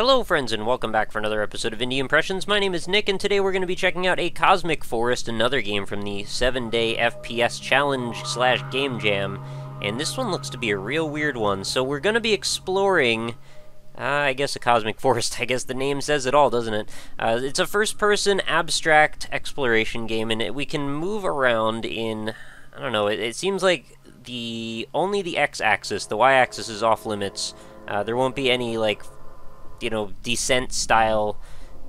Hello friends and welcome back for another episode of Indie Impressions. My name is Nick and today we're going to be checking out A Cosmic Forest, another game from the 7-Day FPS Challenge / Game Jam. And this one looks to be a real weird one, so we're going to be exploring, I guess a Cosmic Forest. I guess the name says it all, doesn't it? It's a first-person abstract exploration game and we can move around in, I don't know, it seems like only the X-axis, the Y-axis is off limits. There won't be any, like, descent style,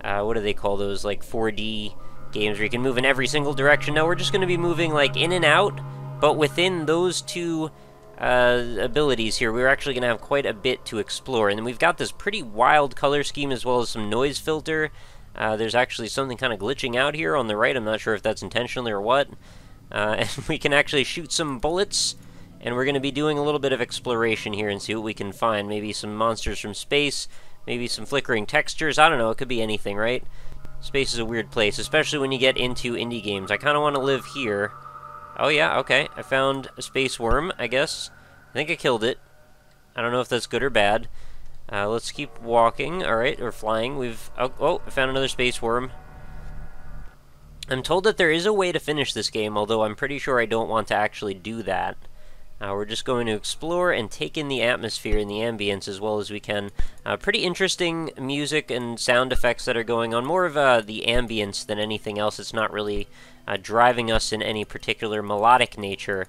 what do they call those, like 4D games where you can move in every single direction. No, we're just going to be moving like in and out, but within those two abilities here, we're actually going to have quite a bit to explore. And then we've got this pretty wild color scheme as well as some noise filter. There's actually something kind of glitching out here on the right. I'm not sure if that's intentionally or what. And we can actually shoot some bullets, and we're going to be doing a little bit of exploration here and see what we can find. Maybe some monsters from space, maybe some flickering textures. I don't know, it could be anything, right? Space is a weird place, especially when you get into indie games. I kind of want to live here. Oh yeah, okay. I found a space worm, I guess. I think I killed it. I don't know if that's good or bad. Let's keep walking, alright, or flying. Oh, I found another space worm. I'm told that there is a way to finish this game, although I'm pretty sure I don't want to actually do that. We're just going to explore and take in the atmosphere and the ambience as well as we can. Pretty interesting music and sound effects that are going on. More of the ambience than anything else. It's not really driving us in any particular melodic nature,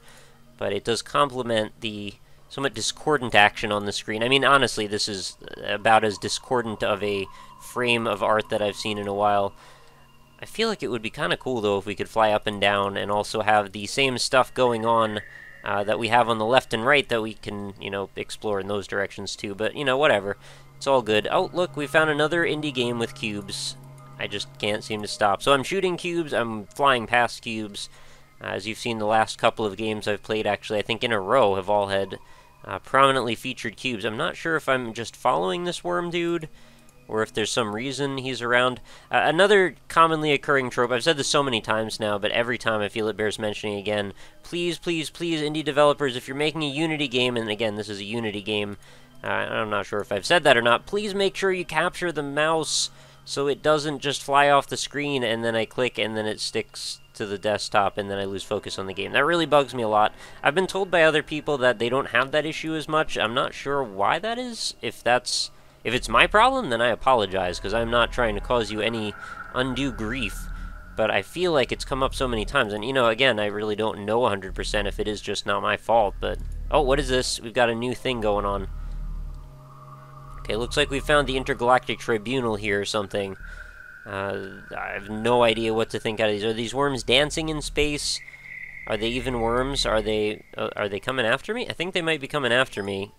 but it does complement the somewhat discordant action on the screen. I mean, honestly, this is about as discordant of a frame of art that I've seen in a while. I feel like it would be kind of cool, though, if we could fly up and down and also have the same stuff going on that we have on the left and right that we can, explore in those directions too. But, whatever. It's all good. Oh, look, we found another indie game with cubes. I just can't seem to stop. So I'm shooting cubes, I'm flying past cubes. As you've seen, the last couple of games I've played, actually, I think in a row, have all had prominently featured cubes. I'm not sure if I'm just following this worm dude, or if there's some reason he's around. Another commonly occurring trope, I've said this so many times now, but every time I feel it bears mentioning again. Please, please, please, indie developers, if you're making a Unity game, and again, this is a Unity game, I'm not sure if I've said that or not, please make sure you capture the mouse so it doesn't just fly off the screen and then I click and then it sticks to the desktop and then I lose focus on the game. That really bugs me a lot. I've been told by other people that they don't have that issue as much. I'm not sure why that is. If it's my problem, then I apologize, because I'm not trying to cause you any undue grief. But I feel like it's come up so many times, and, again, I really don't know 100% if it is just not my fault, but... Oh, what is this? We've got a new thing going on. Okay, looks like we found the Intergalactic Tribunal here or something. I have no idea what to think out of these. Are these worms dancing in space? Are they even worms? Are they coming after me? I think they might be coming after me.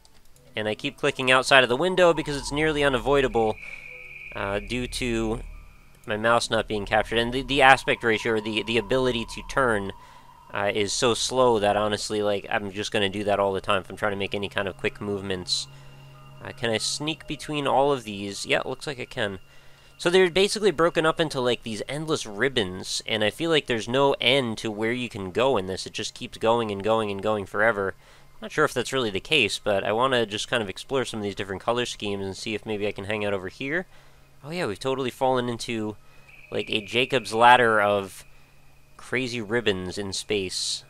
And I keep clicking outside of the window because it's nearly unavoidable due to my mouse not being captured. And the aspect ratio, or the ability to turn, is so slow that honestly, like, I'm just going to do that all the time if I'm trying to make any kind of quick movements. Can I sneak between all of these? Yeah, it looks like I can. So they're basically broken up into, like, these endless ribbons, and I feel like there's no end to where you can go in this. It just keeps going and going and going forever. Not sure if that's really the case, but I want to just kind of explore some of these different color schemes and see if maybe I can hang out over here. Oh yeah, we've totally fallen into, like, a Jacob's ladder of crazy ribbons in space.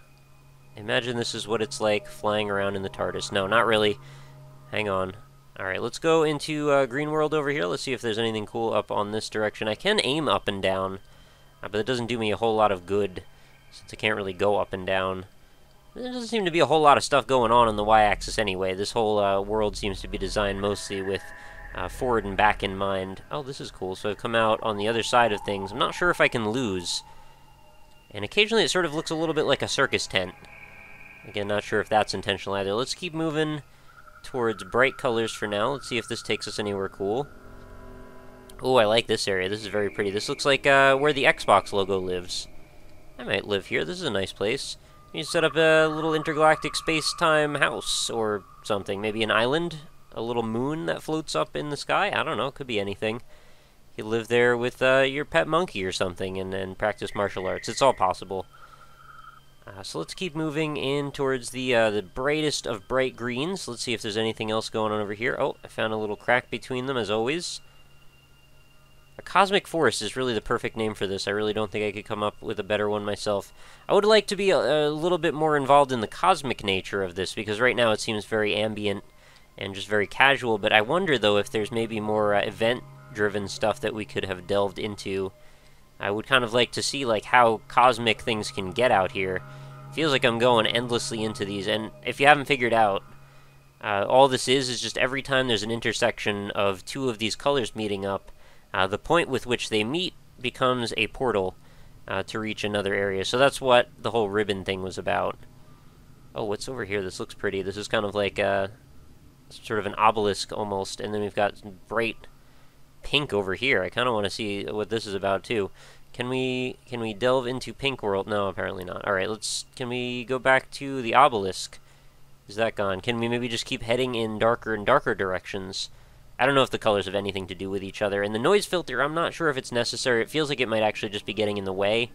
Imagine this is what it's like flying around in the TARDIS. No, not really. Hang on. Alright, let's go into Green World over here. Let's see if there's anything cool up on this direction. I can aim up and down, but it doesn't do me a whole lot of good, since I can't really go up and down. There doesn't seem to be a whole lot of stuff going on the Y-axis anyway. This whole world seems to be designed mostly with forward and back in mind. Oh, this is cool. So I've come out on the other side of things. I'm not sure if I can lose. And occasionally it sort of looks a little bit like a circus tent. Again, not sure if that's intentional either. Let's keep moving towards bright colors for now. Let's see if this takes us anywhere cool. Oh, I like this area. This is very pretty. This looks like where the Xbox logo lives. I might live here. This is a nice place. You set up a little intergalactic space-time house or something. Maybe an island? A little moon that floats up in the sky? I don't know. Could be anything. You live there with your pet monkey or something and practice martial arts. It's all possible. So let's keep moving in towards the brightest of bright greens. Let's see if there's anything else going on over here. Oh, I found a little crack between them, as always. A cosmic forest is really the perfect name for this. I really don't think I could come up with a better one myself. I would like to be a little bit more involved in the cosmic nature of this, because right now it seems very ambient and just very casual, but I wonder, though, if there's maybe more event-driven stuff that we could have delved into. I would kind of like to see, like, how cosmic things can get out here. Feels like I'm going endlessly into these, and if you haven't figured out, all this is just every time there's an intersection of two of these colors meeting up, the point with which they meet becomes a portal to reach another area. So that's what the whole ribbon thing was about. Oh, what's over here? This looks pretty. This is kind of like sort of an obelisk almost, and then we've got some bright pink over here. I kind of want to see what this is about too. Can we delve into Pink World? No, apparently not. All right, can we go back to the obelisk? Is that gone? Can we maybe just keep heading in darker and darker directions? I don't know if the colors have anything to do with each other. And the noise filter, I'm not sure if it's necessary. It feels like it might actually just be getting in the way.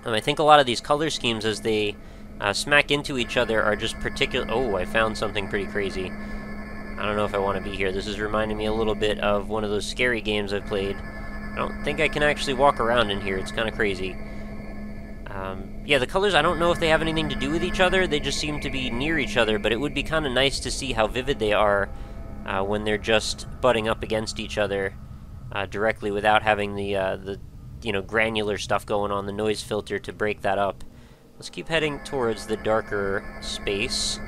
I think a lot of these color schemes, as they smack into each other, are just particular... Oh, I found something pretty crazy. I don't know if I want to be here. This is reminding me a little bit of one of those scary games I've played. I don't think I can actually walk around in here. It's kind of crazy. Yeah, the colors, I don't know if they have anything to do with each other. They just seem to be near each other, but it would be kind of nice to see how vivid they are when they're just butting up against each other directly without having the granular stuff going on, the noise filter to break that up. Let's keep heading towards the darker space.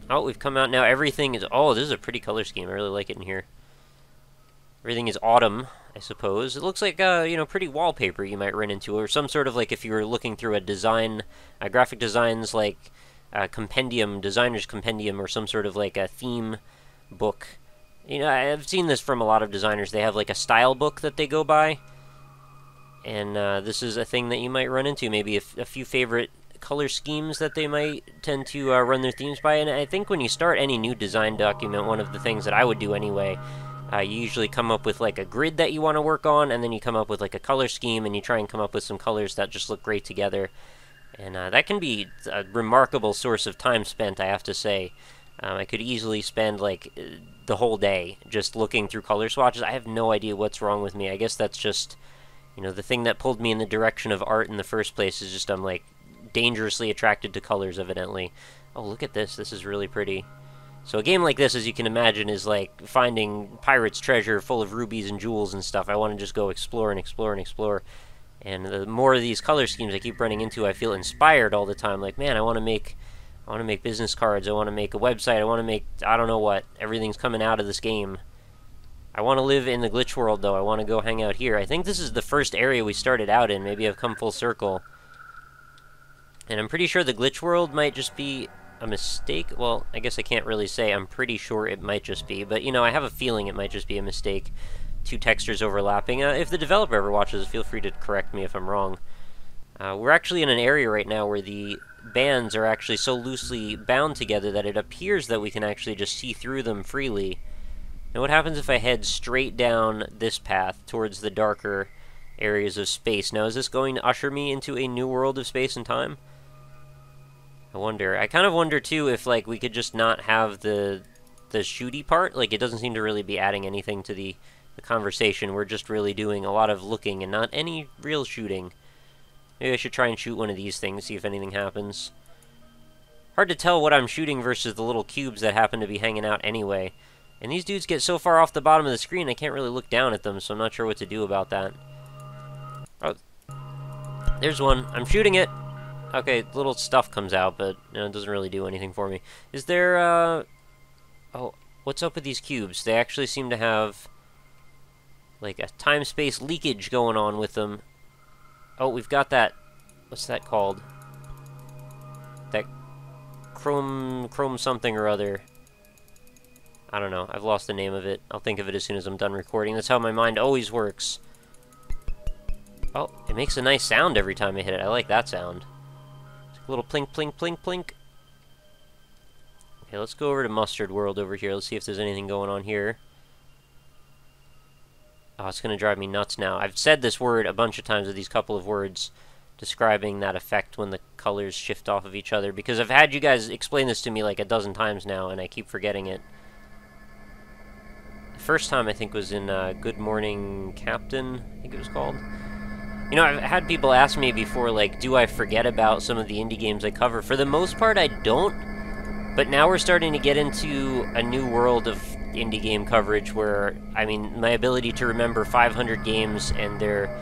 Oh, we've come out now. Everything is... Oh, this is a pretty color scheme. I really like it in here. Everything is autumn, I suppose. It looks like, pretty wallpaper you might run into, or some sort of, like, if you were looking through a graphic designs, like, compendium, designer's compendium, or some sort of, like, a theme book. I've seen this from a lot of designers. They have, like, a style book that they go by, and this is a thing that you might run into. Maybe a few favorite color schemes that they might tend to run their themes by, and I think when you start any new design document, one of the things that I would do anyway, you usually come up with like a grid that you want to work on, and then you come up with like a color scheme, and you try and come up with some colors that just look great together. And that can be a remarkable source of time spent, I have to say. I could easily spend like the whole day just looking through color swatches. I have no idea what's wrong with me. I guess that's just, the thing that pulled me in the direction of art in the first place is just I'm like dangerously attracted to colors, evidently. Oh, look at this. This is really pretty. So a game like this, as you can imagine, is like finding pirate's treasure full of rubies and jewels and stuff. I want to just go explore and explore and explore. And the more of these color schemes I keep running into, I feel inspired all the time. Like, man, I want to make business cards. I want to make a website. I want to make, I don't know what. Everything's coming out of this game. I want to live in the glitch world, though. I want to go hang out here. I think this is the first area we started out in. Maybe I've come full circle. And I'm pretty sure the glitch world might just be a mistake. Well, I guess I can't really say. I'm pretty sure it might just be. But, I have a feeling it might just be a mistake. Two textures overlapping. If the developer ever watches, feel free to correct me if I'm wrong. We're actually in an area right now where the bands are actually so loosely bound together that it appears that we can actually just see through them freely. Now what happens if I head straight down this path towards the darker areas of space? Now is this going to usher me into a new world of space and time? I wonder. I kind of wonder too if like we could just not have the shooty part. Like it doesn't seem to really be adding anything to the conversation. We're just really doing a lot of looking and not any real shooting. Maybe I should try and shoot one of these things, see if anything happens. Hard to tell what I'm shooting versus the little cubes that happen to be hanging out anyway. And these dudes get so far off the bottom of the screen I can't really look down at them, so I'm not sure what to do about that. Oh, there's one. I'm shooting it. Okay, little stuff comes out, but it doesn't really do anything for me. Is there, Oh, what's up with these cubes? They actually seem to have like a time-space leakage going on with them. Oh, we've got that... What's that called? That chrome something or other. I don't know. I've lost the name of it. I'll think of it as soon as I'm done recording. That's how my mind always works. Oh, it makes a nice sound every time I hit it. I like that sound. It's like a little plink, plink, plink, plink. Okay, let's go over to Mustard World over here. Let's see if there's anything going on here. Oh, it's going to drive me nuts now. I've said this word a bunch of times with these couple of words. describing that effect when the colors shift off of each other, because I've had you guys explain this to me like a dozen times now, and I keep forgetting it. The first time, I think, was in Good Morning Captain, I think it was called. You know, I've had people ask me before, like, do I forget about some of the indie games I cover? For the most part, I don't, but now we're starting to get into a new world of indie game coverage where, I mean, my ability to remember 500 games and their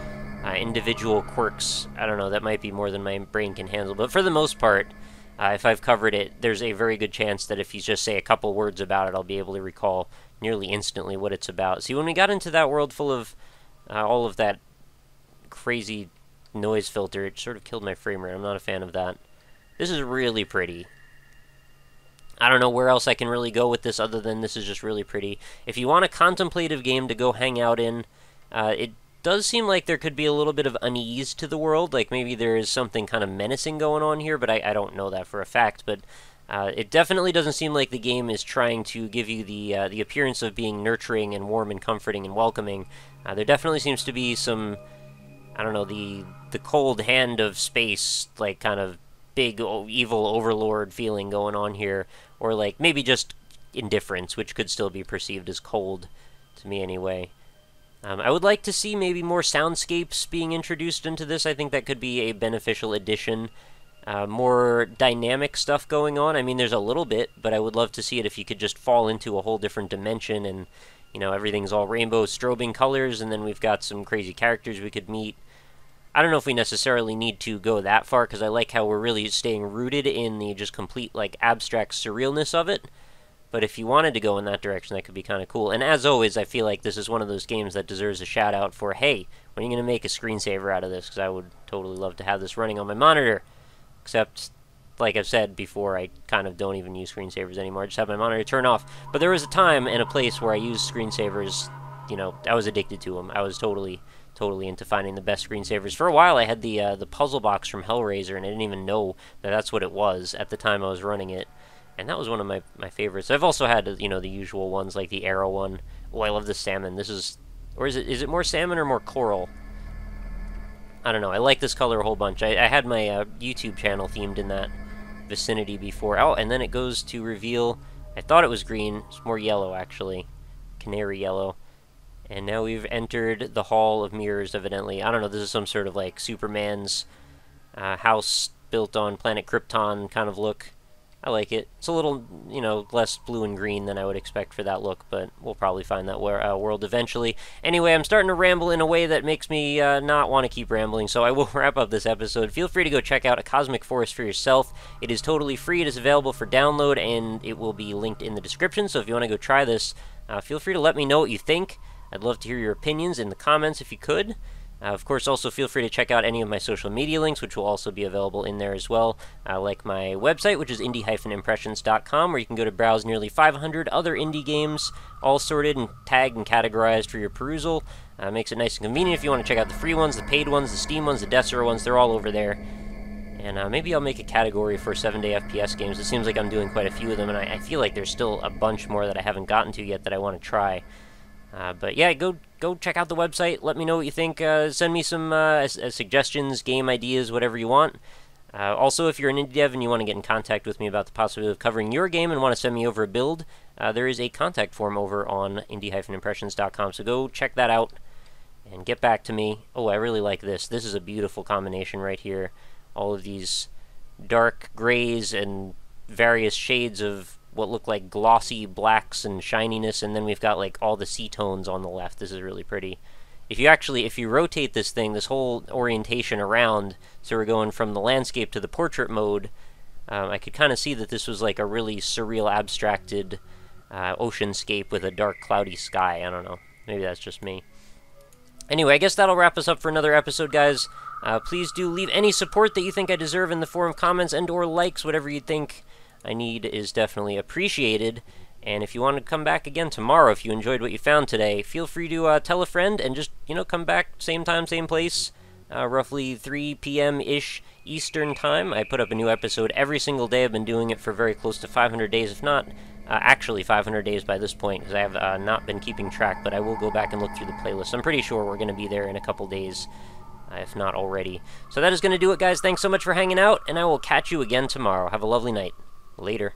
individual quirks, I don't know, that might be more than my brain can handle, but for the most part, if I've covered it, there's a very good chance that if you just say a couple words about it, I'll be able to recall nearly instantly what it's about. See, when we got into that world full of all of that crazy noise filter, it sort of killed my frame rate. I'm not a fan of that. This is really pretty. I don't know where else I can really go with this other than this is just really pretty. If you want a contemplative game to go hang out in, it does seem like there could be a little bit of unease to the world, like maybe there is something kind of menacing going on here, but I don't know that for a fact, but it definitely doesn't seem like the game is trying to give you the appearance of being nurturing and warm and comforting and welcoming. There definitely seems to be some, I don't know, the cold hand of space, like kind of big evil overlord feeling going on here, or like maybe just indifference, which could still be perceived as cold, to me anyway. I would like to see maybe more soundscapes being introduced into this. I think that could be a beneficial addition. More dynamic stuff going on. I mean, there's a little bit, but I would love to see it if you could just fall into a whole different dimension and, you know, everything's all rainbow strobing colors, and then we've got some crazy characters we could meet. I don't know if we necessarily need to go that far, because I like how we're really staying rooted in the just complete, like, abstract surrealness of it. But if you wanted to go in that direction, that could be kind of cool. And as always, I feel like this is one of those games that deserves a shout-out for, hey, when are you going to make a screensaver out of this? Because I would totally love to have this running on my monitor. Except, like I've said before, I kind of don't even use screensavers anymore. I just have my monitor turn off. But there was a time and a place where I used screensavers. You know, I was addicted to them. I was totally into finding the best screensavers. For a while, I had the puzzle box from Hellraiser, and I didn't even know that that's what it was at the time I was running it. And that was one of my favorites. I've also had, you know, the usual ones, like the arrow one. Oh, I love the salmon. This is... Or is it more salmon or more coral? I don't know. I like this color a whole bunch. I had my YouTube channel themed in that vicinity before. Oh, and then it goes to reveal... I thought it was green. It's more yellow, actually. Canary yellow. And now we've entered the Hall of Mirrors, evidently. I don't know. This is some sort of, like, Superman's house built on planet Krypton kind of look. I like it. It's a little, you know, less blue and green than I would expect for that look, but we'll probably find that world eventually. Anyway, I'm starting to ramble in a way that makes me not want to keep rambling, so I will wrap up this episode. Feel free to go check out A Cosmic Forest for yourself. It is totally free. It is available for download, and it will be linked in the description, so if you want to go try this, feel free to let me know what you think. I'd love to hear your opinions in the comments if you could. Of course, also feel free to check out any of my social media links, which will also be available in there as well, like my website, which is indie-impressions.com, where you can go to browse nearly 500 other indie games, all sorted and tagged and categorized for your perusal. Makes it nice and convenient if you want to check out the free ones, the paid ones, the Steam ones, the Desera ones. They're all over there. And maybe I'll make a category for 7-day FPS games. It seems like I'm doing quite a few of them, and I feel like there's still a bunch more that I haven't gotten to yet that I want to try. But yeah, go check out the website. Let me know what you think. Send me some suggestions, game ideas, whatever you want. Also, if you're an indie dev and you want to get in contact with me about the possibility of covering your game and want to send me over a build, there is a contact form over on indie-impressions.com. So go check that out and get back to me. Oh, I really like this. This is a beautiful combination right here. All of these dark grays and various shades of what look like glossy blacks and shininess, and then we've got like all the sea tones on the left. This is really pretty. If you rotate this thing, this whole orientation around, so we're going from the landscape to the portrait mode, I could kind of see that this was like a really surreal, abstracted oceanscape with a dark, cloudy sky. I don't know. Maybe that's just me. Anyway, I guess that'll wrap us up for another episode, guys. Please do leave any support that you think I deserve in the form of comments and or likes. Whatever you think I need is definitely appreciated. And if you want to come back again tomorrow, if you enjoyed what you found today, feel free to tell a friend and just, you know, come back same time, same place, roughly 3 p.m.-ish Eastern time. I put up a new episode every single day. I've been doing it for very close to 500 days, if not actually 500 days by this point, because I have not been keeping track, but I will go back and look through the playlist. I'm pretty sure we're going to be there in a couple days. if not already. So that is going to do it, guys. Thanks so much for hanging out, and I will catch you again tomorrow. Have a lovely night. Later.